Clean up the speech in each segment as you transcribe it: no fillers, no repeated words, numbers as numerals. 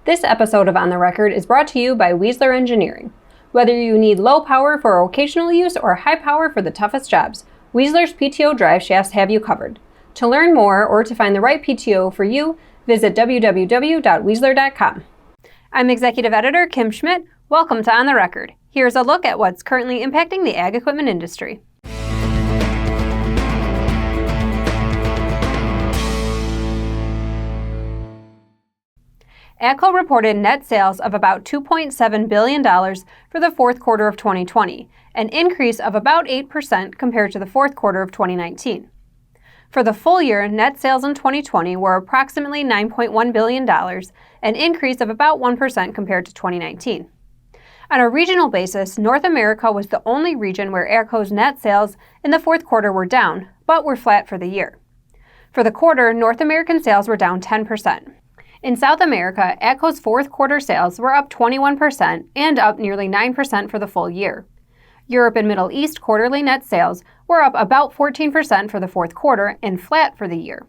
This episode of On the Record is brought to you by Weisler Engineering. Whether you need low power for occasional use or high power for the toughest jobs, Weisler's PTO drive shafts have you covered. To learn more or to find the right PTO for you, visit www.weisler.com. I'm Executive Editor Kim Schmidt. Welcome to On the Record. Here's a look at what's currently impacting the ag equipment industry. AGCO reported net sales of about $2.7 billion for the fourth quarter of 2020, an increase of about 8% compared to the fourth quarter of 2019. For the full year, net sales in 2020 were approximately $9.1 billion, an increase of about 1% compared to 2019. On a regional basis, North America was the only region where AGCO's net sales in the fourth quarter were down, but were flat for the year. For the quarter, North American sales were down 10%. In South America, AGCO's fourth quarter sales were up 21% and up nearly 9% for the full year. Europe and Middle East quarterly net sales were up about 14% for the fourth quarter and flat for the year.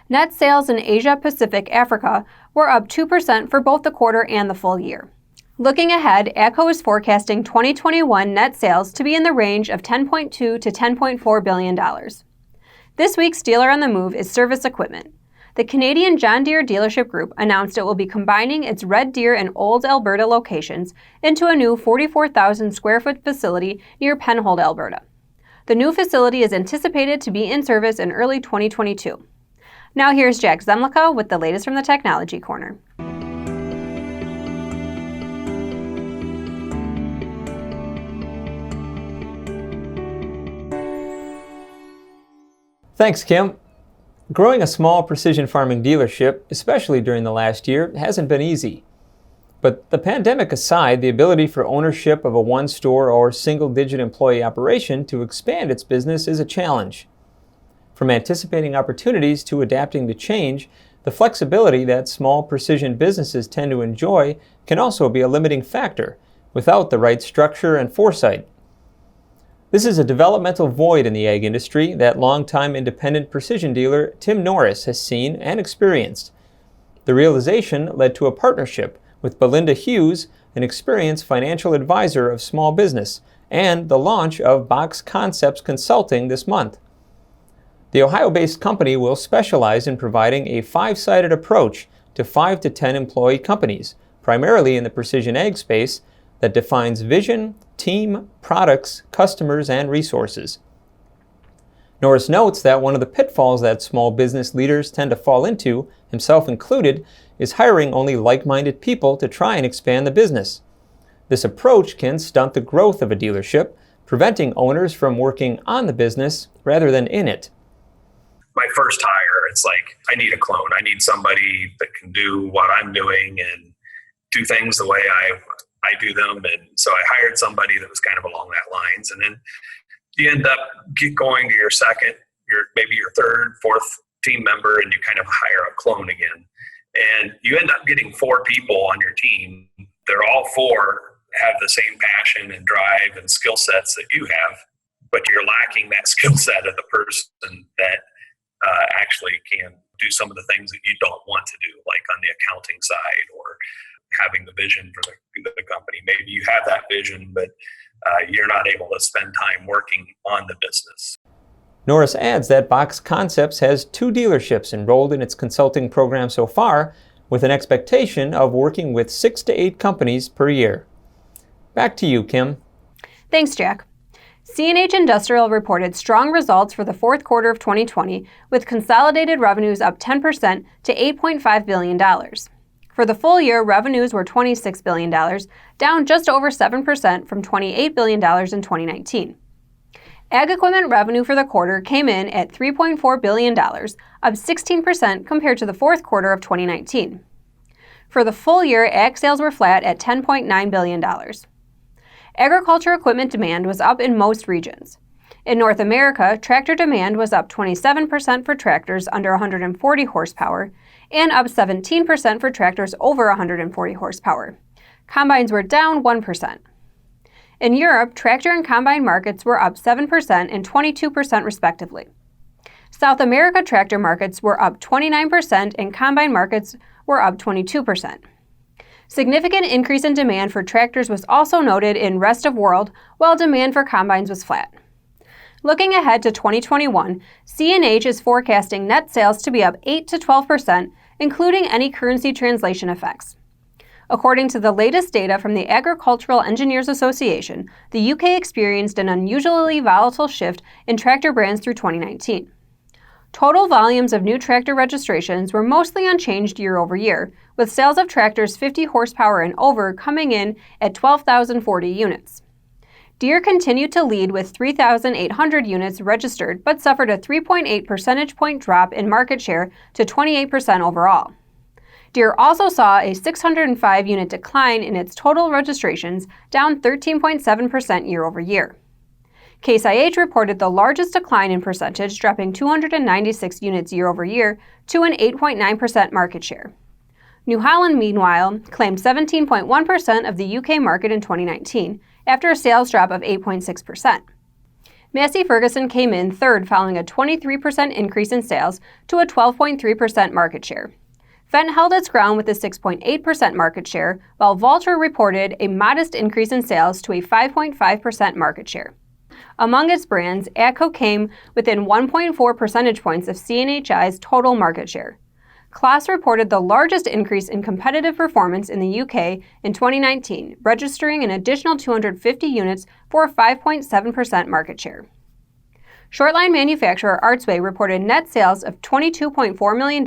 Net sales in Asia Pacific Africa were up 2% for both the quarter and the full year. Looking ahead, AGCO is forecasting 2021 net sales to be in the range of $10.2 to $10.4 billion. This week's dealer on the move is Service Equipment. The Canadian John Deere Dealership Group announced it will be combining its Red Deer and Olds, Alberta locations into a new 44,000 square foot facility near Penhold, Alberta. The new facility is anticipated to be in service in early 2022. Now here's Jack Zemlicka with the latest from the Technology Corner. Thanks, Kim. Growing a small precision farming dealership, especially during the last year, hasn't been easy. But the pandemic aside, the ability for ownership of a one-store or single-digit employee operation to expand its business is a challenge. From anticipating opportunities to adapting to change, the flexibility that small precision businesses tend to enjoy can also be a limiting factor without the right structure and foresight. This is a developmental void in the ag industry that longtime independent precision dealer Tim Norris has seen and experienced. The realization led to a partnership with Belinda Hughes, an experienced financial advisor of small business, and the launch of Box Concepts Consulting this month. The Ohio-based company will specialize in providing a five-sided approach to 5 to 10 employee companies, primarily in the precision ag space, that defines vision, team, products, customers, and resources. Norris notes that one of the pitfalls that small business leaders tend to fall into, himself included, is hiring only like-minded people to try and expand the business. This approach can stunt the growth of a dealership, preventing owners from working on the business rather than in it. My first hire, it's like, I need a clone. I need somebody that can do what I'm doing and do things the way I do them. And so I hired somebody that was kind of along that lines. And then you end up going to your second, maybe your third, fourth team member, and you kind of hire a clone again. And you end up getting 4 people on your team. They're all 4 have the same passion and drive and skill sets that you have, but you're lacking that skill set of the person that actually can do some of the things that you don't want to do, like on the accounting side or having the vision for the company. Maybe you have that vision, but you're not able to spend time working on the business. Norris adds that Box Concepts has 2 dealerships enrolled in its consulting program so far, with an expectation of working with 6 to 8 companies per year. Back to you, Kim. Thanks, Jack. CNH Industrial reported strong results for the fourth quarter of 2020, with consolidated revenues up 10% to $8.5 billion. For the full year, revenues were $26 billion, down just over 7% from $28 billion in 2019. Ag equipment revenue for the quarter came in at $3.4 billion, up 16% compared to the fourth quarter of 2019. For the full year, ag sales were flat at $10.9 billion. Agriculture equipment demand was up in most regions. In North America, tractor demand was up 27% for tractors under 140 horsepower and up 17% for tractors over 140 horsepower. Combines were down 1%. In Europe, tractor and combine markets were up 7% and 22% respectively. South America tractor markets were up 29% and combine markets were up 22%. Significant increase in demand for tractors was also noted in rest of world, while demand for combines was flat. Looking ahead to 2021, CNH is forecasting net sales to be up 8 to 12%, including any currency translation effects. According to the latest data from the Agricultural Engineers Association, the UK experienced an unusually volatile shift in tractor brands through 2019. Total volumes of new tractor registrations were mostly unchanged year over year, with sales of tractors 50 horsepower and over coming in at 12,040 units. Deere continued to lead with 3,800 units registered, but suffered a 3.8 percentage point drop in market share to 28% overall. Deere also saw a 605 unit decline in its total registrations, down 13.7% year over year. Case IH reported the largest decline in percentage, dropping 296 units year over year to an 8.9% market share. New Holland, meanwhile, claimed 17.1% of the UK market in 2019, after a sales drop of 8.6%. Massey Ferguson came in third following a 23% increase in sales to a 12.3% market share. Fendt held its ground with a 6.8% market share, while Valtra reported a modest increase in sales to a 5.5% market share. Among its brands, AGCO came within 1.4 percentage points of CNHI's total market share. Claas reported the largest increase in competitive performance in the UK in 2019, registering an additional 250 units for a 5.7% market share. Shortline manufacturer Artsway reported net sales of $22.4 million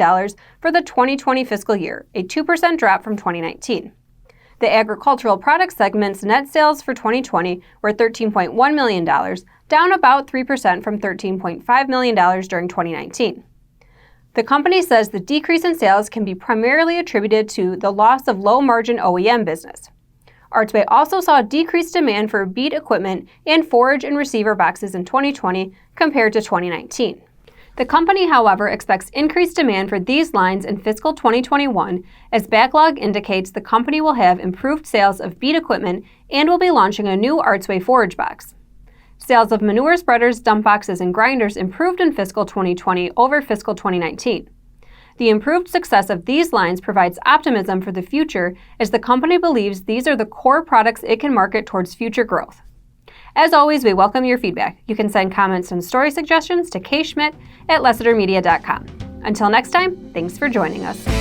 for the 2020 fiscal year, a 2% drop from 2019. The agricultural products segment's net sales for 2020 were $13.1 million, down about 3% from $13.5 million during 2019. The company says the decrease in sales can be primarily attributed to the loss of low-margin OEM business. Artsway also saw decreased demand for beet equipment and forage and receiver boxes in 2020 compared to 2019. The company, however, expects increased demand for these lines in fiscal 2021, as backlog indicates the company will have improved sales of beet equipment and will be launching a new Artsway forage box. Sales of manure spreaders, dump boxes, and grinders improved in fiscal 2020 over fiscal 2019. The improved success of these lines provides optimism for the future, as the company believes these are the core products it can market towards future growth. As always, we welcome your feedback. You can send comments and story suggestions to kschmidt@lessitermedia.com. Until next time, thanks for joining us.